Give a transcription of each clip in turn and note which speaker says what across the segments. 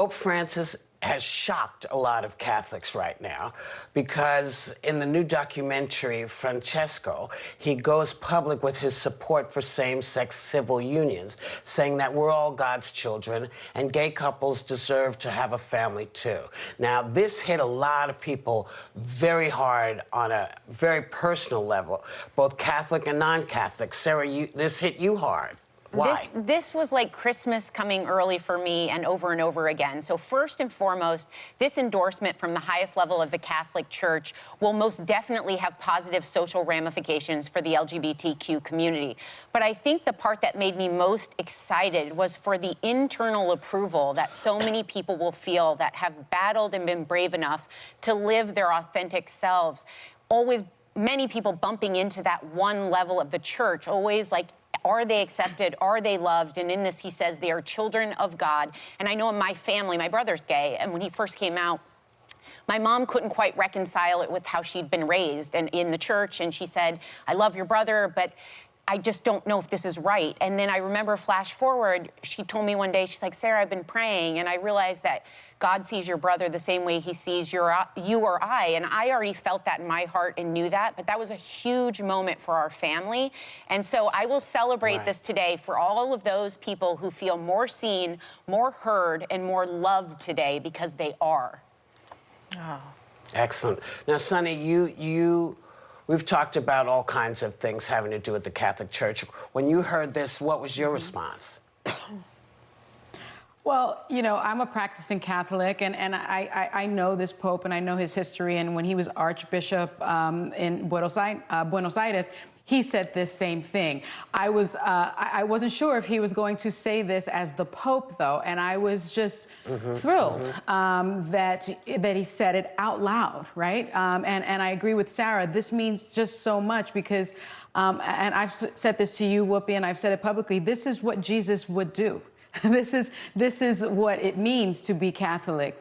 Speaker 1: Pope Francis has shocked a lot of Catholics right now because in the new documentary, Francesco, he goes public with his support for same-sex civil unions, saying that we're all God's children and gay couples deserve to have a family too. Now, this hit a lot of people very hard on a very personal level, both Catholic and non-Catholic. Sarah, this hit you hard. Why?
Speaker 2: This was like Christmas coming early for me and over again. So first and foremost, this endorsement from the highest level of the Catholic Church will most definitely have positive social ramifications for the LGBTQ community. But I think the part that made me most excited was for the internal approval that so many people will feel that have battled and been brave enough to live their authentic selves. Always many people bumping into that one level of the church, always like, are they accepted? Are they loved? And in this, he says they are children of God. And I know in my family, my brother's gay, and when he first came out, my mom couldn't quite reconcile it with how she'd been raised and in the church. And she said, I love your brother, but I just don't know if this is right. And then I remember, flash forward, she told me one day, she's like, Sarah, I've been praying, and I realized that God sees your brother the same way he sees you or I. And I already felt that in my heart and knew that, but that was a huge moment for our family. And so I will celebrate this today for all of those people who feel more seen, more heard, and more loved today, because they are.
Speaker 1: Oh. Excellent. Now, Sonny, we've talked about all kinds of things having to do with the Catholic Church. When you heard this, what was your response?
Speaker 3: Well, you know, I'm a practicing Catholic, and I know this Pope, and I know his history. And when he was Archbishop in Buenos Aires, he said this same thing. I wasn't sure if he was going to say this as the Pope, though, and I was just thrilled that he said it out loud, right? And I agree with Sarah. This means just so much because, and I've said this to you, Whoopi, and I've said it publicly. This is what Jesus would do. This is what it means to be Catholic.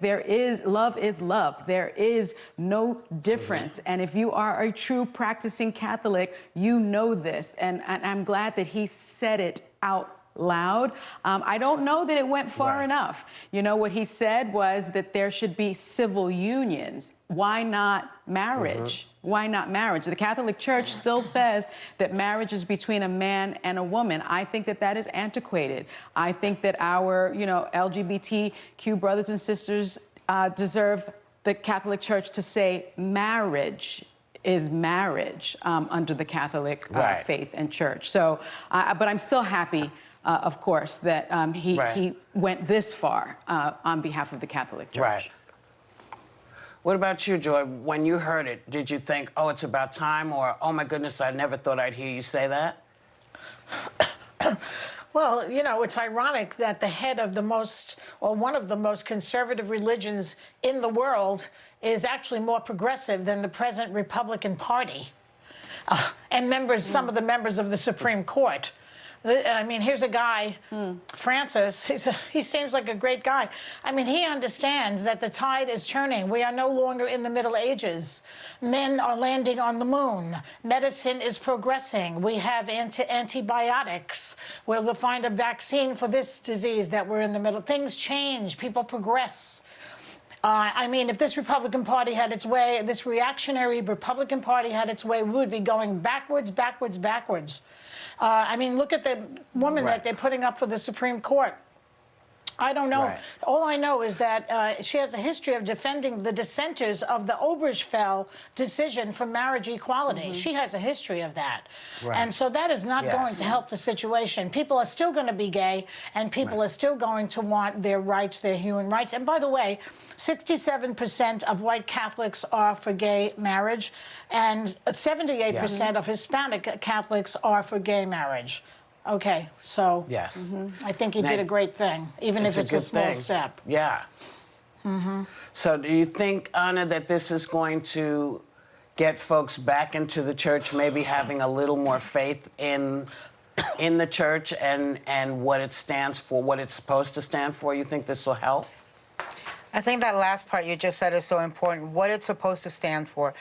Speaker 3: Love is love. There is no difference. And if you are a true practicing Catholic, you know this. And I'm glad that he said it out loud. I don't know that it went far enough. You know, what he said was that there should be civil unions. Why not marriage? Why not marriage? The Catholic Church still says that marriage is between a man and a woman. I think that that is antiquated. I think that our, LGBTQ brothers and sisters deserve the Catholic Church to say marriage is marriage under the Catholic faith and church. So, but I'm still happy, of course, that he went this far on behalf of the Catholic Church.
Speaker 1: Right. What about you, Joy? When you heard it, did you think, oh, it's about time, or, oh, my goodness, I never thought I'd hear you say that?
Speaker 4: Well, you know, it's ironic that the head of the most, or one of the most conservative religions in the world is actually more progressive than the present Republican Party. And some of the members of the Supreme Court. I mean, here's a guy, Francis, he seems like a great guy. I mean, he understands that the tide is turning. We are no longer in the Middle Ages. Men are landing on the moon. Medicine is progressing. We have antibiotics. We'll find a vaccine for this disease that we're in the middle. Things change. People progress. I mean, if this Republican Party had its way, this reactionary Republican Party had its way, we would be going backwards, backwards, backwards. I mean, look at the woman that they're putting up for the Supreme Court. I don't know. All I know is that she has a history of defending the dissenters of the Obergefell decision for marriage equality. She has a history of that. And so that is not going to help the situation. People are still going to be gay, and people are still going to want their rights, their human rights. And by the way, 67% of white Catholics are for gay marriage, and 78% of Hispanic Catholics are for gay marriage. Okay, so I think he did a great thing, even if it's a small step.
Speaker 1: Yeah. So do you think, Anna, that this is going to get folks back into the church, maybe having a little more faith in the church and what it stands for, what it's supposed to stand for? You think this will help?
Speaker 5: I think that last part you just said is so important, what it's supposed to stand for.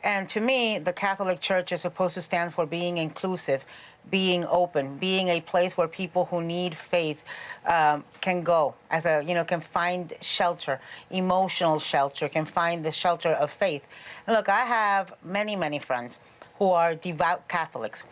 Speaker 5: And to me, the Catholic Church is supposed to stand for being inclusive, being open, being a place where people who need faith can go as a, can find shelter, emotional shelter, can find the shelter of faith. And look, I have many, many friends who are devout Catholics,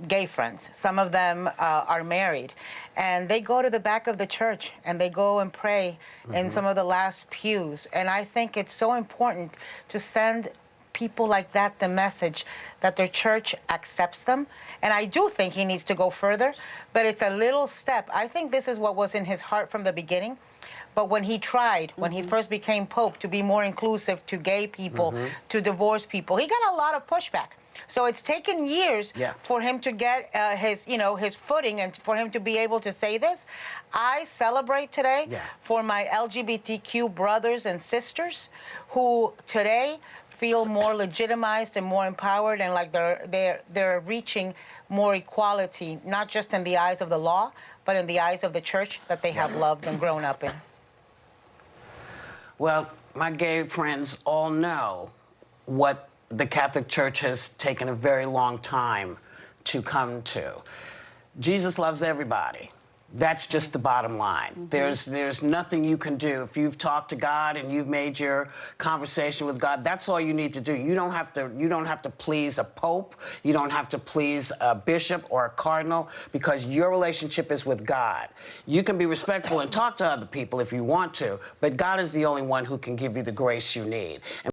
Speaker 5: gay friends. Some of them are married, and they go to the back of the church and they go and pray in some of the last pews. And I think it's so important to send people like that the message that their church accepts them. And I do think he needs to go further, but it's a little step. I think this is what was in his heart from the beginning. But when he tried, when he first became Pope, to be more inclusive to gay people, to divorce people, he got a lot of pushback. So it's taken years for him to get his footing and for him to be able to say this. I celebrate today for my LGBTQ brothers and sisters who today feel more legitimized and more empowered, and like they're reaching more equality, not just in the eyes of the law, but in the eyes of the church that they have loved and grown up in.
Speaker 1: Well, my gay friends all know what the Catholic Church has taken a very long time to come to. Jesus loves everybody. That's just the bottom line. There's nothing you can do. If you've talked to God and you've made your conversation with God, that's all you need to do. You don't have to please a pope. You don't have to please a bishop or a cardinal, because your relationship is with God. You can be respectful and talk to other people if you want to, but God is the only one who can give you the grace you need.